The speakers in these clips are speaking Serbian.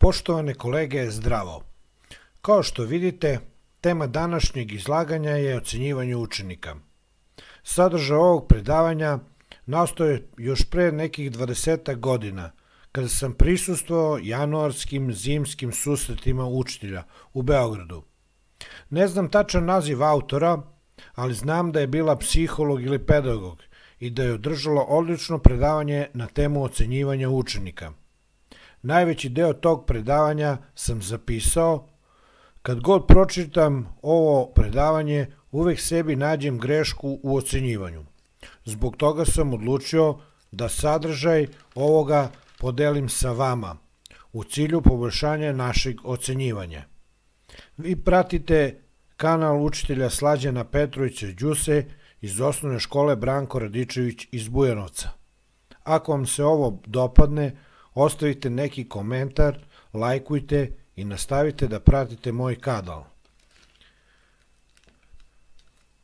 Poštovane kolege, zdravo! Kao što vidite, tema današnjeg izlaganja je ocenjivanje učenika. Sadržaj ovog predavanja nastao je još pre nekih 20 godina, kada sam prisustvovao januarskim zimskim susretima učitelja u Beogradu. Ne znam tačan naziv autora, ali znam da je bila psiholog ili pedagog i da je održala odlično predavanje na temu ocenjivanja učenika. Najveći deo tog predavanja sam zapisao. Kad god pročitam ovo predavanje, uvek sebi nađem grešku u ocenjivanju. Zbog toga sam odlučio da sadržaj ovoga podelim sa vama u cilju poboljšanja našeg ocenjivanja. Vi pratite kanal učitelja Slađana Petrovića Đuse iz osnovne škole Branko Radičević iz Bujanovca. Ako vam se ovo dopadne, ostavite neki komentar, lajkujte i nastavite da pratite moj kanal.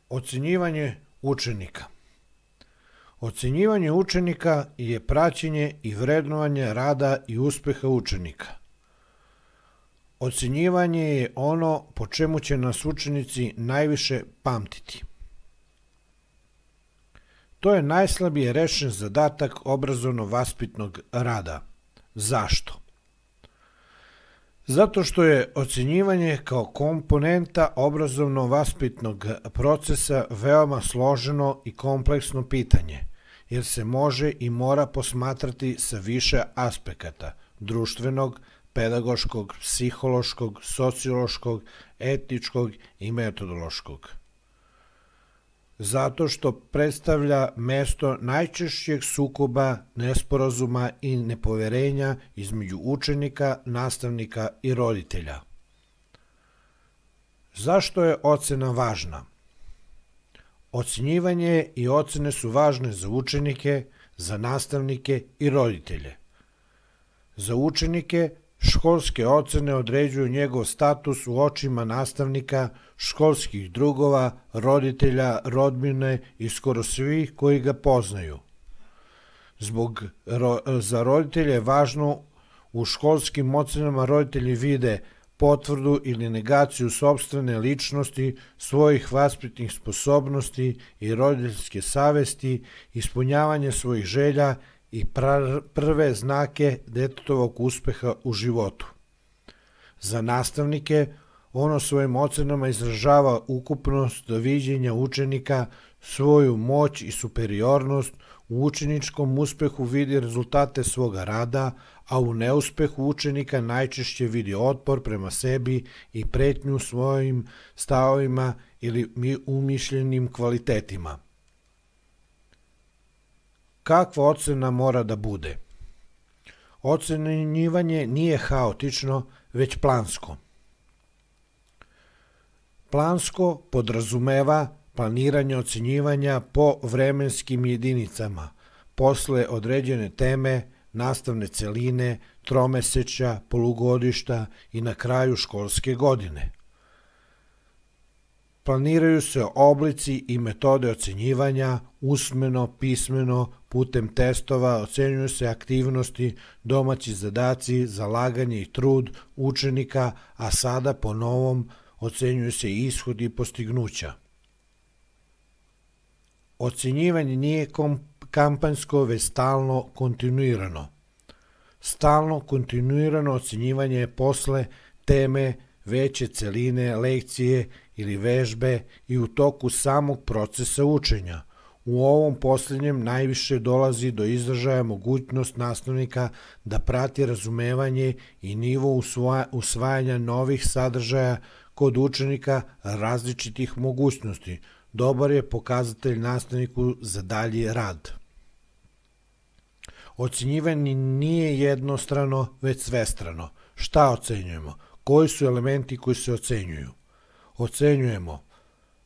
Ocenjivanje učenika. Ocenjivanje učenika je praćenje i vrednovanje rada i uspeha učenika. Ocenjivanje je ono po čemu će nas učenici najviše pamtiti. To je najslabije rešen zadatak obrazovno-vaspitnog rada. Zašto? Zato što je ocenjivanje kao komponenta obrazovno-vaspitnog procesa veoma složeno i kompleksno pitanje, jer se može i mora posmatrati sa više aspekata: društvenog, pedagoškog, psihološkog, sociološkog, etičkog i metodološkog. Zato što predstavlja mesto najčešćeg sukoba, nesporazuma i nepoverenja između učenika, nastavnika i roditelja. Zašto je ocena važna? Ocenjivanje i ocene su važne za učenike, za nastavnike i roditelje. Za učenike školske ocene određuju njegov status u očima nastavnika, školskih drugova, roditelja, rodbine i skoro svih koji ga poznaju. Za roditelje je važno u školskim ocenama roditelji vide potvrdu ili negaciju sopstvene ličnosti, svojih vaspitnih sposobnosti i roditeljske savesti, ispunjavanje svojih želja i prve znake detetovog uspeha u životu. Za nastavnike ono svojim ocenama izražava ukupnost viđenja učenika, svoju moć i superiornost, u učeničkom uspehu vidi rezultate svoga rada, a u neuspehu učenika najčešće vidi otpor prema sebi i pretnju svojim stavovima ili umišljenim kvalitetima. Kakva ocena mora da bude? Ocenjivanje nije haotično, već plansko. Plansko podrazumeva planiranje ocenjivanja po vremenskim jedinicama, posle određene teme, nastavne celine, tromesečja, polugodišta i na kraju školske godine. Planiraju se oblici i metode ocenjivanja, usmeno, pismeno, putem testova, ocenjuju se aktivnosti, domaći zadaci, zalaganje i trud učenika, a sada po novom ocenjuju se i ishodi i postignuća. Ocenjivanje nije kampanjsko, već stalno kontinuirano. Stalno kontinuirano ocenjivanje je posle teme, veće celine, lekcije ili vežbe i u toku samog procesa učenja. U ovom posljednjem najviše dolazi do izražaja mogućnost nastavnika da prati razumevanje i nivo usvajanja novih sadržaja kod učenika različitih mogućnosti. Dobar je pokazatelj nastavniku za dalji rad. Ocenjivanje nije jednostrano, već svestrano. Šta ocenjujemo? Koji su elementi koji se ocenjuju? Ocenjujemo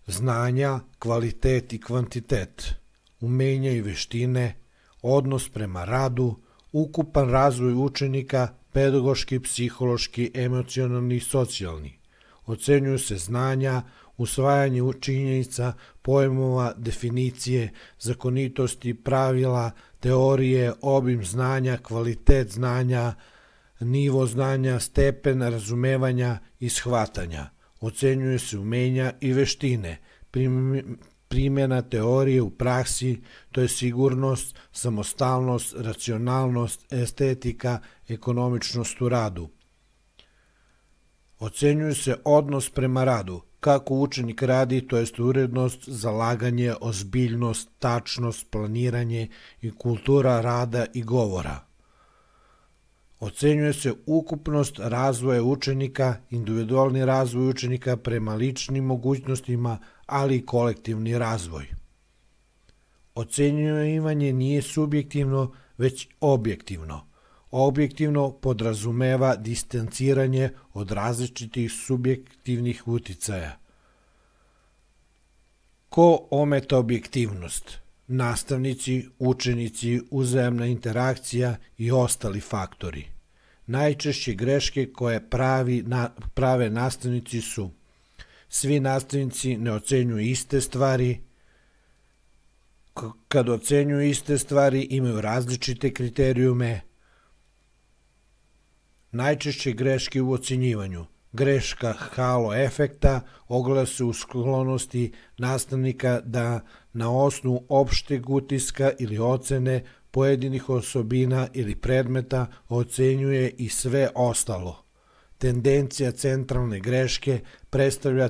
znanja, kvalitet i kvantitet, umenja i veštine, odnos prema radu, ukupan razvoj učenika, pedagoški, psihološki, emocionalni i socijalni. Ocenjuju se znanja, usvajanje činjenica, pojmova, definicije, zakonitosti, pravila, teorije, obim znanja, kvalitet znanja, nivo znanja, stepen razumevanja i shvatanja. Ocenjuje se umenja i veštine, primjena teorije u praksi, to je sigurnost, samostalnost, racionalnost, estetika, ekonomičnost u radu. Ocenjuje se odnos prema radu, kako učenik radi, to jest urednost, zalaganje, ozbiljnost, tačnost, planiranje i kultura rada i govora. Ocenjuje se ukupnost razvoja učenika, individualni razvoj učenika prema ličnim mogućnostima, ali i kolektivni razvoj. Ocenjivanje nije subjektivno, već objektivno. Objektivno podrazumeva distanciranje od različitih subjektivnih uticaja. Ko ometa objektivnost? Nastavnici, učenici, uzajamna interakcija i ostali faktori. Najčešće greške koje prave nastavnici su: svi nastavnici ne ocenjuju iste stvari, kad ocenjuju iste stvari imaju različite kriterijume. Najčešće greške u ocenjivanju. Greška halo efekta ogleda se u sklonosti nastavnika da na osnovu opšteg utiska ili ocene pojedinih osobina ili predmeta ocenjuje i sve ostalo. Tendencija centralne greške predstavlja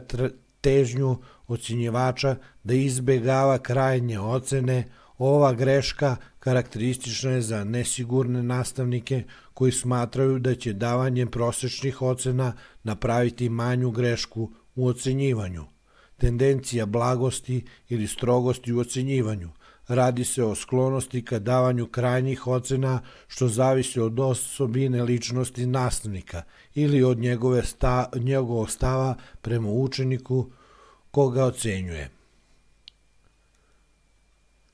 težnju ocenjivača da izbegava krajnje ocene. Ova greška karakteristična je za nesigurne nastavnike koji smatraju da će davanjem prosečnih ocena napraviti manju grešku u ocenjivanju. Tendencija blagosti ili strogosti u ocenjivanju. Radi se o sklonosti ka davanju krajnjih ocena, što zavisi od osobine ličnosti nastavnika ili od njegovog stava prema učeniku koga ocenjuje.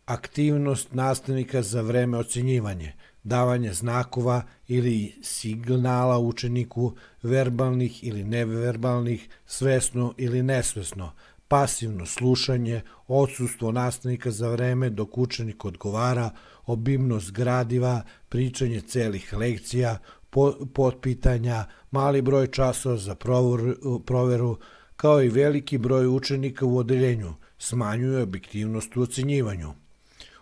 Aktivnost nastavnika za vreme ocenjivanja, davanje znakova ili signala učeniku, verbalnih ili neverbalnih, svesno ili nesvesno, pasivno slušanje, odsustvo nastavnika za vreme dok učenik odgovara, obimnost gradiva, pričanje celih lekcija, potpitanja, mali broj časova za proveru, kao i veliki broj učenika u odeljenju, smanjuje objektivnost u ocenjivanju.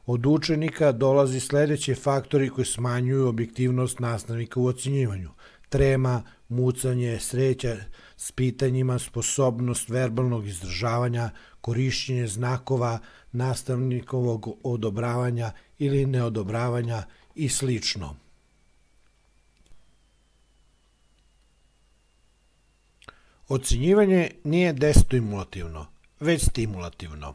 Od učenika dolazi sledeći faktori koji smanjuju objektivnost nastavnika u ocenjivanju: trema, mucanje, sreća s pitanjima, sposobnost verbalnog izdržavanja, korišćenje znakova, nastavnikovog odobravanja ili neodobravanja i slično. Ocenjivanje nije destimulativno, već stimulativno.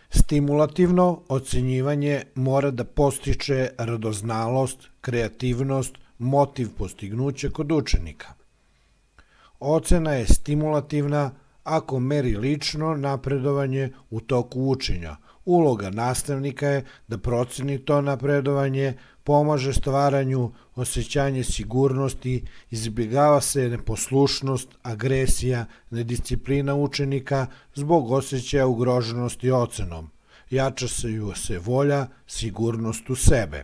Stimulativno ocenjivanje mora da postiče radoznalost, kreativnost, motiv postignuća kod učenika. Ocena je stimulativna ako meri lično napredovanje u toku učenja. Uloga nastavnika je da proceni to napredovanje, pomaže stvaranju osjećanja sigurnosti, izbjegava se neposlušnost, agresija, nedisciplina učenika zbog osjećaja ugroženosti ocenom. Jača se volja, sigurnost u sebe.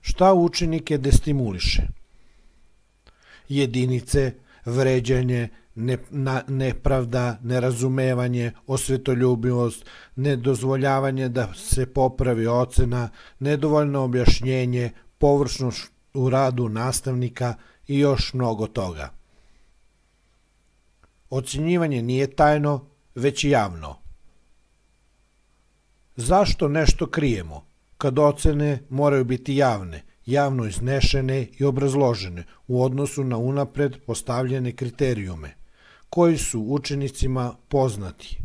Šta učenike destimuliše? Jedinice, vređanje, nepravda, nerazumevanje, osvetoljubivost, nedozvoljavanje da se popravi ocena, nedovoljno objašnjenje, površnost u radu nastavnika i još mnogo toga. Ocenjivanje nije tajno, već javno. Zašto nešto krijemo? Kad ocene moraju biti javne, javno iznešene i obrazložene u odnosu na unapred postavljene kriterijume, koji su učenicima poznati.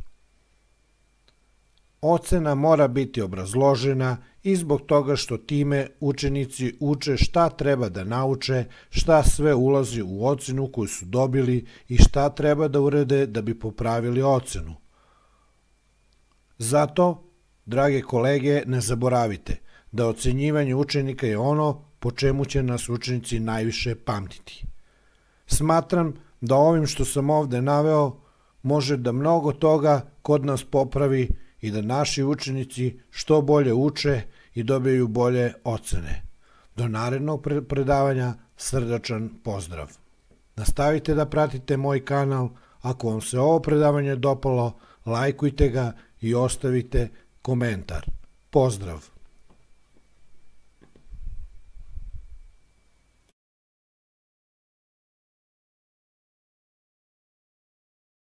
Ocena mora biti obrazložena i zbog toga što time učenici uče šta treba da nauče, šta sve ulazi u ocenu koju su dobili i šta treba da urede da bi popravili ocenu. Zato, drage kolege, ne zaboravite da ocenjivanje učenika je ono po čemu će nas učenici najviše pamtiti. Smatram da ovim što sam ovde naveo može da mnogo toga kod nas popravi i da naši učenici što bolje uče i dobiju bolje ocene. Do narednog predavanja srdačan pozdrav. Nastavite da pratite moj kanal. Ako vam se ovo predavanje dopalo, lajkujte ga i ostavite komentar. Pozdrav!